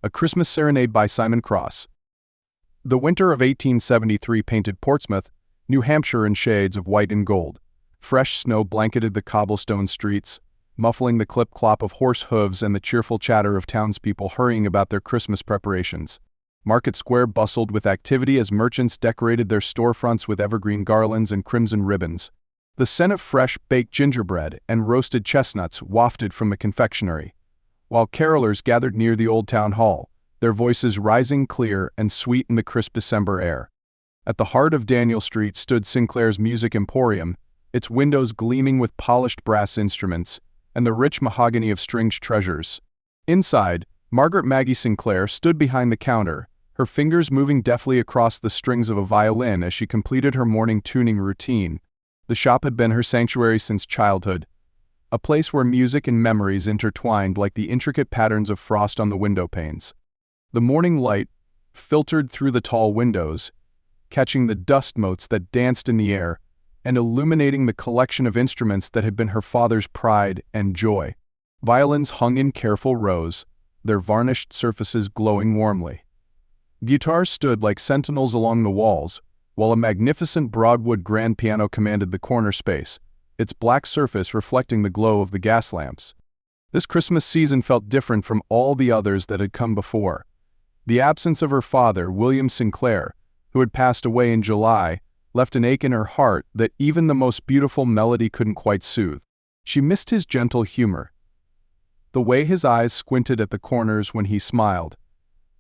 A Christmas Serenade by Simon Cross. The winter of 1873 painted Portsmouth, New Hampshire in shades of white and gold. Fresh snow blanketed the cobblestone streets, muffling the clip-clop of horse hooves and the cheerful chatter of townspeople hurrying about their Christmas preparations. Market Square bustled with activity as merchants decorated their storefronts with evergreen garlands and crimson ribbons. The scent of fresh, baked gingerbread and roasted chestnuts wafted from the confectionery, while carolers gathered near the old town hall, their voices rising clear and sweet in the crisp December air. At the heart of Daniel Street stood Sinclair's Music Emporium, its windows gleaming with polished brass instruments and the rich mahogany of stringed treasures. Inside, Margaret Maggie Sinclair stood behind the counter, her fingers moving deftly across the strings of a violin as she completed her morning tuning routine. The shop had been her sanctuary since childhood, a place where music and memories intertwined like the intricate patterns of frost on the window panes. The morning light filtered through the tall windows, catching the dust motes that danced in the air and illuminating the collection of instruments that had been her father's pride and joy. Violins hung in careful rows, their varnished surfaces glowing warmly. Guitars stood like sentinels along the walls, while a magnificent broadwood grand piano commanded the corner space, its black surface reflecting the glow of the gas lamps. This Christmas season felt different from all the others that had come before. The absence of her father, William Sinclair, who had passed away in July, left an ache in her heart that even the most beautiful melody couldn't quite soothe. She missed his gentle humor, the way his eyes squinted at the corners when he smiled,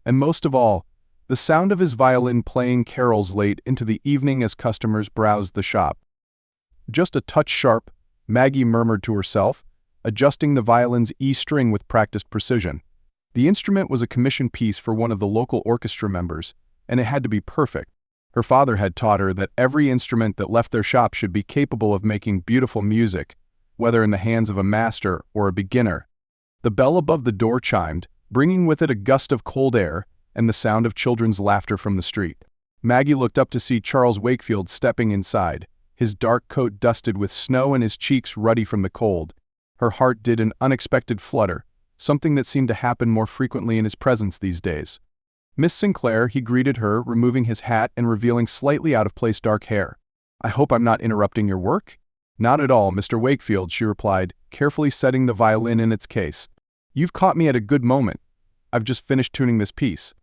and most of all, the sound of his violin playing carols late into the evening as customers browsed the shop. "Just a touch sharp," Maggie murmured to herself, adjusting the violin's E string with practiced precision. The instrument was a commission piece for one of the local orchestra members, and it had to be perfect. Her father had taught her that every instrument that left their shop should be capable of making beautiful music, whether in the hands of a master or a beginner. The bell above the door chimed, bringing with it a gust of cold air and the sound of children's laughter from the street. Maggie looked up to see Charles Wakefield stepping inside, his dark coat dusted with snow and his cheeks ruddy from the cold. Her heart did an unexpected flutter, something that seemed to happen more frequently in his presence these days. "Miss Sinclair," he greeted her, removing his hat and revealing slightly out-of-place dark hair. "I hope I'm not interrupting your work?" "Not at all, Mr. Wakefield," she replied, carefully setting the violin in its case. "You've caught me at a good moment. I've just finished tuning this piece."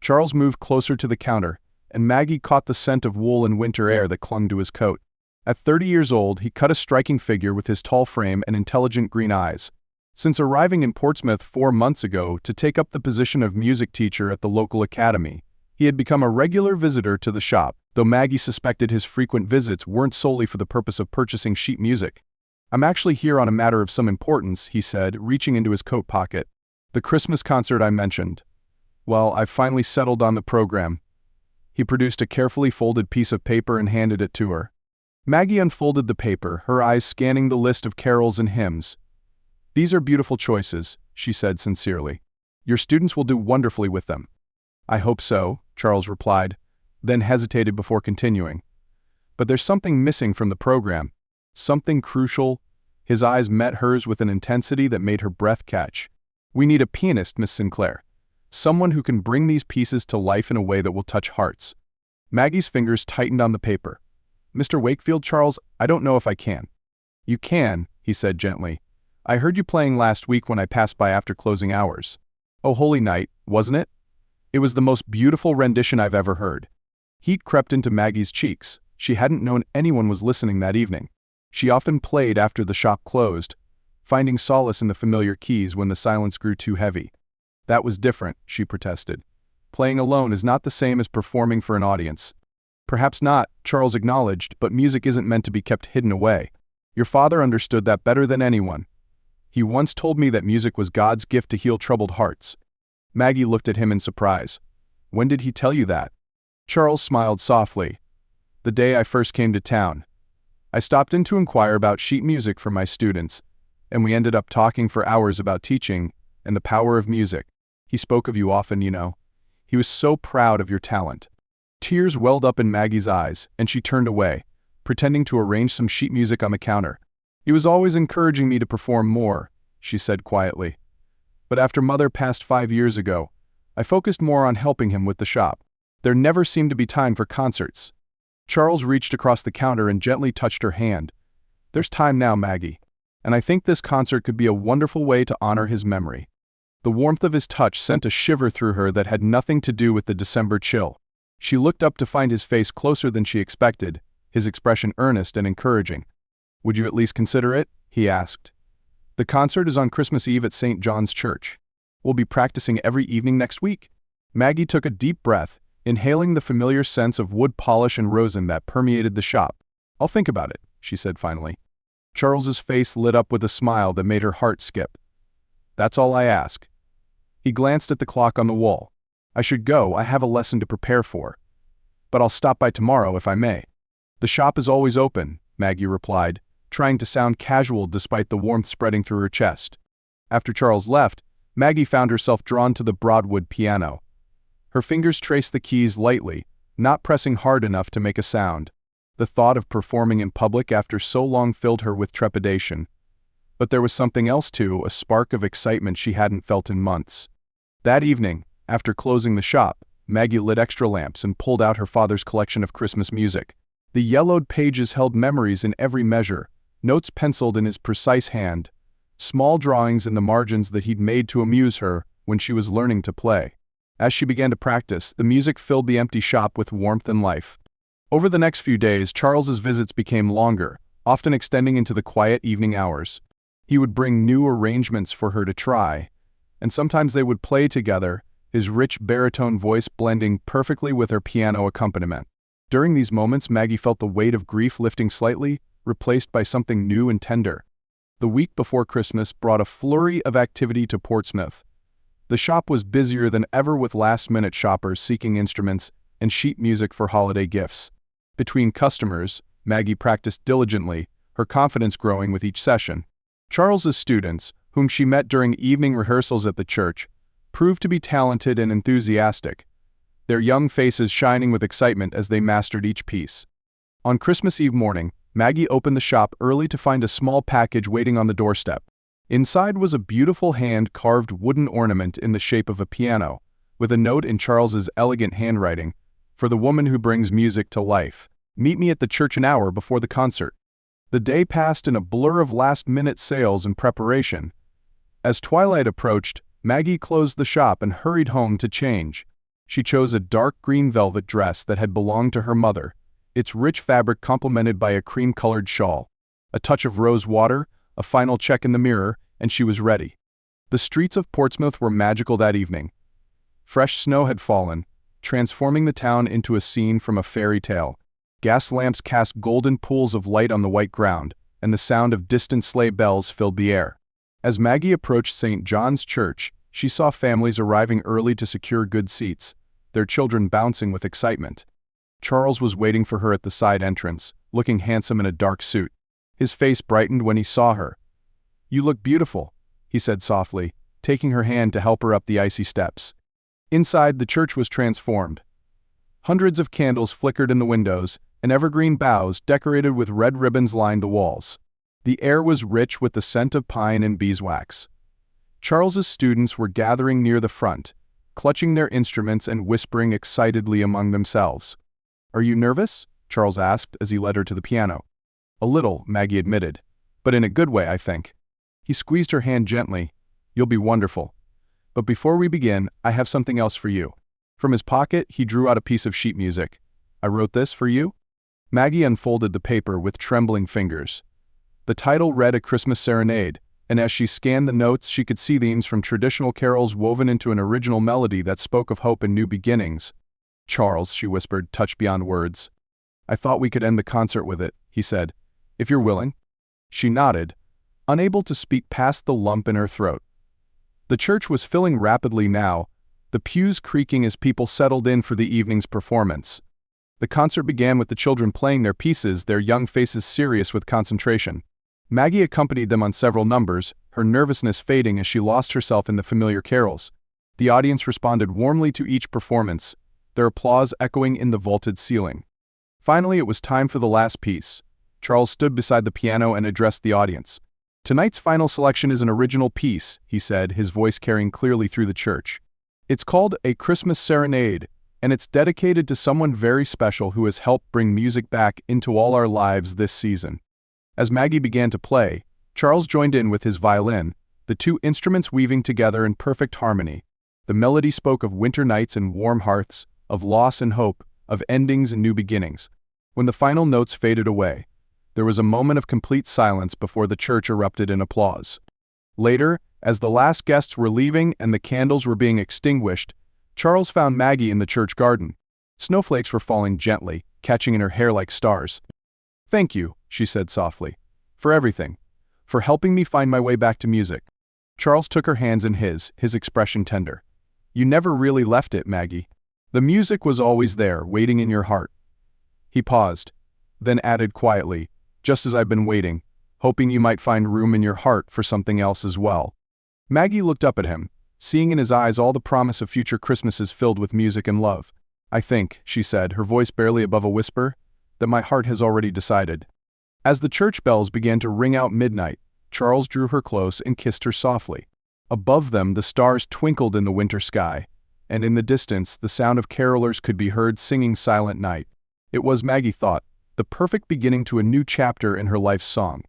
Charles moved closer to the counter, and Maggie caught the scent of wool and winter air that clung to his coat. At 30 years old, he cut a striking figure with his tall frame and intelligent green eyes. Since arriving in Portsmouth 4 months ago to take up the position of music teacher at the local academy, he had become a regular visitor to the shop, though Maggie suspected his frequent visits weren't solely for the purpose of purchasing sheet music. "I'm actually here on a matter of some importance," he said, reaching into his coat pocket. "The Christmas concert I mentioned. Well, I've finally settled on the program." He produced a carefully folded piece of paper and handed it to her. Maggie unfolded the paper, her eyes scanning the list of carols and hymns. "These are beautiful choices," she said sincerely. "Your students will do wonderfully with them." "I hope so," Charles replied, then hesitated before continuing. "But there's something missing from the program. Something crucial." His eyes met hers with an intensity that made her breath catch. "We need a pianist, Miss Sinclair. Someone who can bring these pieces to life in a way that will touch hearts." Maggie's fingers tightened on the paper. "Mr. Wakefield, Charles, I don't know if I can." "You can," he said gently. "I heard you playing last week when I passed by after closing hours. Oh, Holy Night, wasn't it? It was the most beautiful rendition I've ever heard." Heat crept into Maggie's cheeks. She hadn't known anyone was listening that evening. She often played after the shop closed, finding solace in the familiar keys when the silence grew too heavy. "That was different," she protested. "Playing alone is not the same as performing for an audience." "Perhaps not," Charles acknowledged, "but music isn't meant to be kept hidden away. Your father understood that better than anyone. He once told me that music was God's gift to heal troubled hearts." Maggie looked at him in surprise. "When did he tell you that?" Charles smiled softly. "The day I first came to town. I stopped in to inquire about sheet music for my students, and we ended up talking for hours about teaching and the power of music. He spoke of you often, you know. He was so proud of your talent." Tears welled up in Maggie's eyes, and she turned away, pretending to arrange some sheet music on the counter. "He was always encouraging me to perform more," she said quietly. "But after Mother passed 5 years ago, I focused more on helping him with the shop. There never seemed to be time for concerts. Charles reached across the counter and gently touched her hand. There's time now, Maggie. And I think this concert could be a wonderful way to honor his memory. The warmth of his touch sent a shiver through her that had nothing to do with the December chill. She looked up to find his face closer than she expected, his expression earnest and encouraging. Would you at least consider it? He asked. The concert is on Christmas Eve at St. John's Church. We'll be practicing every evening next week. Maggie took a deep breath, inhaling the familiar sense of wood polish and rosin that permeated the shop. I'll think about it, she said finally. Charles's face lit up with a smile that made her heart skip. That's all I ask. He glanced at the clock on the wall. I should go, I have a lesson to prepare for. But I'll stop by tomorrow if I may. The shop is always open, Maggie replied, trying to sound casual despite the warmth spreading through her chest. After Charles left, Maggie found herself drawn to the Broadwood piano. Her fingers traced the keys lightly, not pressing hard enough to make a sound. The thought of performing in public after so long filled her with trepidation. But there was something else too, a spark of excitement she hadn't felt in months. That evening, after closing the shop, Maggie lit extra lamps and pulled out her father's collection of Christmas music. The yellowed pages held memories in every measure, notes penciled in his precise hand, small drawings in the margins that he'd made to amuse her when she was learning to play. As she began to practice, the music filled the empty shop with warmth and life. Over the next few days, Charles's visits became longer, often extending into the quiet evening hours. He would bring new arrangements for her to try, and sometimes they would play together, his rich baritone voice blending perfectly with her piano accompaniment. During these moments, Maggie felt the weight of grief lifting slightly, replaced by something new and tender. The week before Christmas brought a flurry of activity to Portsmouth. The shop was busier than ever with last-minute shoppers seeking instruments and sheet music for holiday gifts. Between customers, Maggie practiced diligently, her confidence growing with each session. Charles's students, whom she met during evening rehearsals at the church, proved to be talented and enthusiastic, their young faces shining with excitement as they mastered each piece. On Christmas Eve morning, Maggie opened the shop early to find a small package waiting on the doorstep. Inside was a beautiful hand-carved wooden ornament in the shape of a piano, with a note in Charles's elegant handwriting, "For the woman who brings music to life. Meet me at the church an hour before the concert." The day passed in a blur of last-minute sales and preparation. As twilight approached, Maggie closed the shop and hurried home to change. She chose a dark green velvet dress that had belonged to her mother, its rich fabric complemented by a cream-colored shawl. A touch of rose water, a final check in the mirror, and she was ready. The streets of Portsmouth were magical that evening. Fresh snow had fallen, transforming the town into a scene from a fairy tale. Gas lamps cast golden pools of light on the white ground, and the sound of distant sleigh bells filled the air. As Maggie approached St. John's Church, she saw families arriving early to secure good seats, their children bouncing with excitement. Charles was waiting for her at the side entrance, looking handsome in a dark suit. His face brightened when he saw her. "You look beautiful," he said softly, taking her hand to help her up the icy steps. Inside, the church was transformed. Hundreds of candles flickered in the windows, and evergreen boughs decorated with red ribbons lined the walls. The air was rich with the scent of pine and beeswax. Charles's students were gathering near the front, clutching their instruments and whispering excitedly among themselves. "Are you nervous?" Charles asked as he led her to the piano. "A little," Maggie admitted, "but in a good way, I think." He squeezed her hand gently. "You'll be wonderful. But before we begin, I have something else for you." From his pocket, he drew out a piece of sheet music. "I wrote this for you?" Maggie unfolded the paper with trembling fingers. The title read A Christmas Serenade, and as she scanned the notes, she could see themes from traditional carols woven into an original melody that spoke of hope and new beginnings. "Charles," she whispered, touched beyond words. "I thought we could end the concert with it," he said, "if you're willing." She nodded, unable to speak past the lump in her throat. The church was filling rapidly now, the pews creaking as people settled in for the evening's performance. The concert began with the children playing their pieces, their young faces serious with concentration. Maggie accompanied them on several numbers, her nervousness fading as she lost herself in the familiar carols. The audience responded warmly to each performance, their applause echoing in the vaulted ceiling. Finally, it was time for the last piece. Charles stood beside the piano and addressed the audience. "Tonight's final selection is an original piece," he said, his voice carrying clearly through the church. It's called A Christmas Serenade, and it's dedicated to someone very special who has helped bring music back into all our lives this season. As Maggie began to play, Charles joined in with his violin, the two instruments weaving together in perfect harmony. The melody spoke of winter nights and warm hearths, of loss and hope, of endings and new beginnings. When the final notes faded away, there was a moment of complete silence before the church erupted in applause. Later, as the last guests were leaving and the candles were being extinguished, Charles found Maggie in the church garden. Snowflakes were falling gently, catching in her hair like stars. "Thank you," she said softly, "for everything, for helping me find my way back to music." Charles took her hands in his expression tender. "You never really left it, Maggie. The music was always there, waiting in your heart." He paused, then added quietly, "Just as I've been waiting, hoping you might find room in your heart for something else as well." Maggie looked up at him, seeing in his eyes all the promise of future Christmases filled with music and love. "I think," she said, her voice barely above a whisper, "that my heart has already decided." As the church bells began to ring out midnight, Charles drew her close and kissed her softly. Above them, the stars twinkled in the winter sky, and in the distance, the sound of carolers could be heard singing Silent Night. It was, Maggie thought, the perfect beginning to a new chapter in her life's song.